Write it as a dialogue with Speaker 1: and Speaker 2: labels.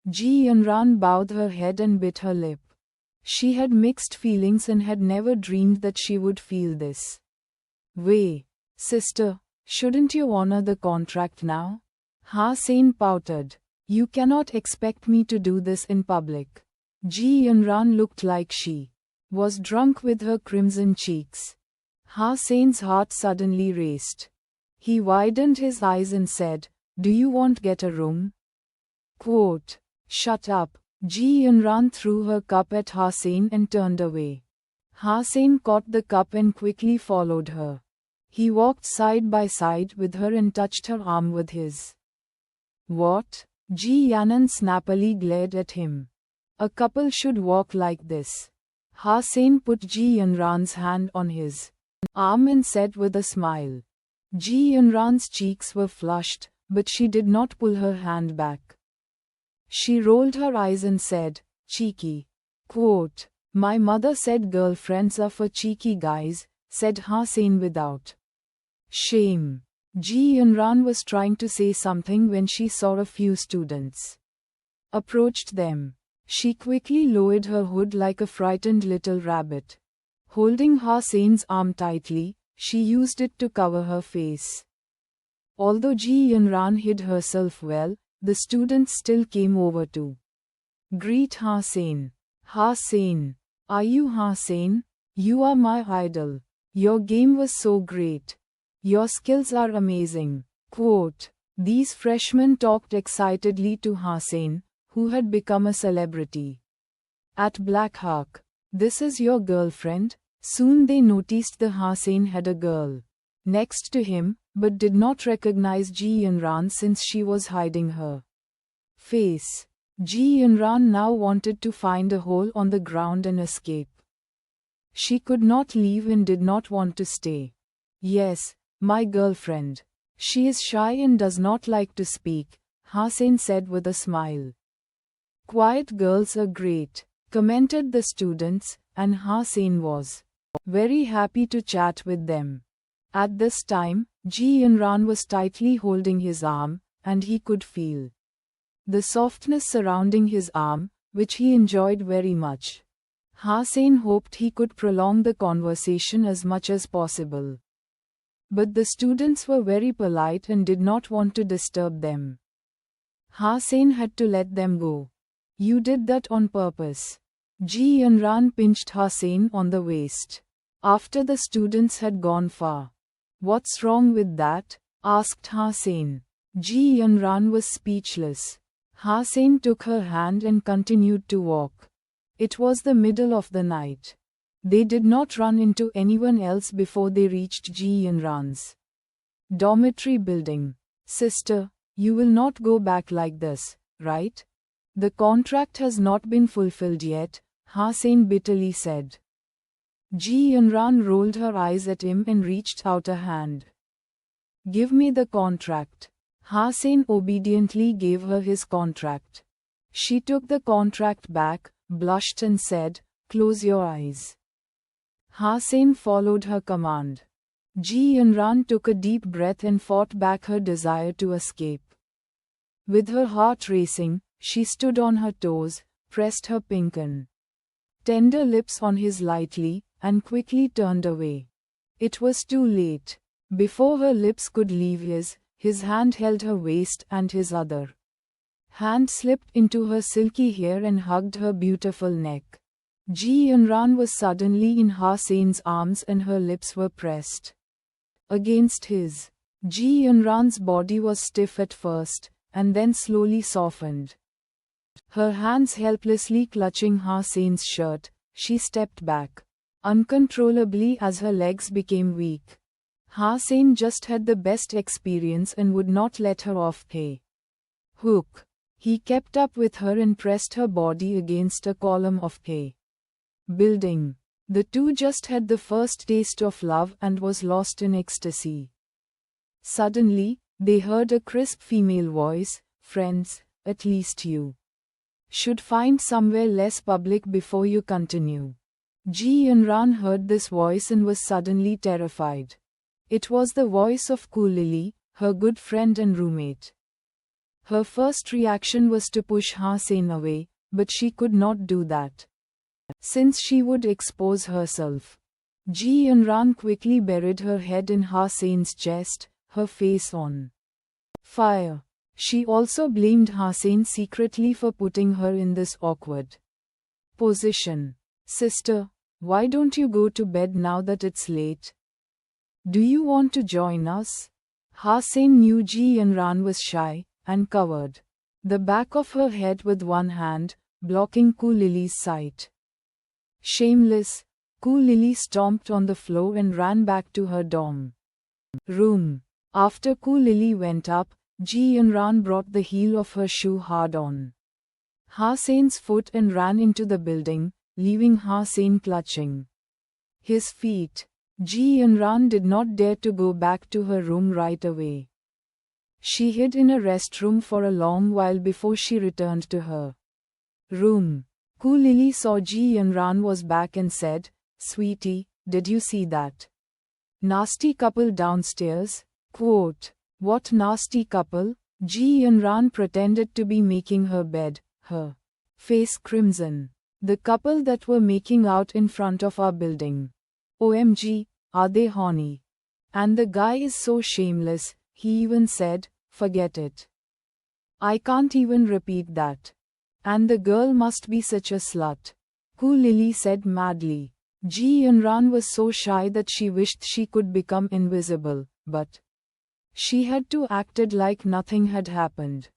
Speaker 1: Ji Yunran bowed her head and bit her lip. She had mixed feelings and had never dreamed that she would feel this way. Sister, shouldn't you honor the contract now? Ha-Sein pouted. You cannot expect me to do this in public. Ji Yunran looked like she was drunk with her crimson cheeks. Ha-Sein's heart suddenly raced. He widened his eyes and said, "Do you want get a room?" Quote, "Shut up." Ji Yunran threw her cup at Ha-Sein and turned away. Ha-Sein caught the cup and quickly followed her. He walked side by side with her and touched her arm with his. What? Ji Yanan snappily glared at him. A couple should walk like this. Ha-Sein put Ji Yunran's hand on his arm and said with a smile. Ji Yunran's cheeks were flushed, but she did not pull her hand back. She rolled her eyes and said, "Cheeky." Quote, "My mother said girlfriends are for cheeky guys," said Ha-Sein without shame. Ji Yunran was trying to say something when she saw a few students approached them. She quickly lowered her hood like a frightened little rabbit. Holding Ha-Sein's arm tightly, she used it to cover her face. Although Ji Yunran hid herself well, the students still came over to greet Ha-Sein. "Ha-Sein, are you Ha-Sein? You are my idol. Your game was so great. Your skills are amazing." Quote, these freshmen talked excitedly to Ha-Sein, who had become a celebrity at Black Hawk. "This is your girlfriend?" Soon they noticed the Ha-Sein had a girl next to him, but did not recognize Ji Yunran since she was hiding her face. Ji Yunran now wanted to find a hole on the ground and escape. She could not leave and did not want to stay. "Yes, my girlfriend. She is shy and does not like to speak," Ha-Sein said with a smile. "Quiet girls are great," commented the students, and Ha-Sein was very happy to chat with them. At this time, Ji Yunran was tightly holding his arm, and he could feel the softness surrounding his arm, which he enjoyed very much. Ha-Sein hoped he could prolong the conversation as much as possible. But the students were very polite and did not want to disturb them. Ha-Sein had to let them go. "You did that on purpose." Ji Yunran pinched Ha-Sein on the waist after the students had gone far. "What's wrong with that?" asked Ha-Sein. Ji Yunran was speechless. Ha-Sein took her hand and continued to walk. It was the middle of the night. They did not run into anyone else before they reached Ji Yunran's dormitory building. "Sister, you will not go back like this, right? The contract has not been fulfilled yet," Ha-Sein bitterly said. Ji Yunran rolled her eyes at him and reached out a hand. "Give me the contract." Ha-Sein obediently gave her his contract. She took the contract back, blushed and said, "Close your eyes." Ha-Sein followed her command. Ji Yunran took a deep breath and fought back her desire to escape. With her heart racing, she stood on her toes, pressed her pink and tender lips on his lightly, and quickly turned away. It was too late. Before her lips could leave his hand held her waist and his other hand slipped into her silky hair and hugged her beautiful neck. Ji Yunran was suddenly in Ha-Sein's arms and her lips were pressed against his. Ji Yunran's body was stiff at first, and then slowly softened. Her hands helplessly clutching Ha-Sein's shirt, she stepped back uncontrollably as her legs became weak. Ha-Sein just had the best experience and would not let her off the hook. He kept up with her and pressed her body against a column of the building. The two just had the first taste of love and was lost in ecstasy. Suddenly, they heard a crisp female voice, "Friends, at least you should find somewhere less public before you continue." Ji Yunran heard this voice and was suddenly terrified. It was the voice of Ku Lily, her good friend and roommate. Her first reaction was to push Hasan away, but she could not do that, since she would expose herself. Ji Yanran quickly buried her head in Hasan's chest, her face on fire. She also blamed Hasan secretly for putting her in this awkward position. Sister, why don't you go to bed now that it's late? Do you want to join us? Hasan knew Ji Yanran was shy, and covered the back of her head with one hand, blocking Ku Lily's sight. Shameless, Ku Lily stomped on the floor and ran back to her dorm room. After Ku Lily went up, Ji Yanran brought the heel of her shoe hard on Hasan's foot and ran into the building, leaving Hasan clutching his feet. Ji Yanran did not dare to go back to her room right away. She hid in a restroom for a long while before she returned to her room. Ku Lily saw Ji Yanran was back and said, "Sweetie, did you see that nasty couple downstairs?" Quote, "What nasty couple?" Ji Yanran pretended to be making her bed, her face crimson. "The couple that were making out in front of our building. OMG, are they horny? And the guy is so shameless, he even said, 'Forget it.' I can't even repeat that. And the girl must be such a slut," Ku Lily said madly. Ji Yanran was so shy that she wished she could become invisible, but she had to acted like nothing had happened.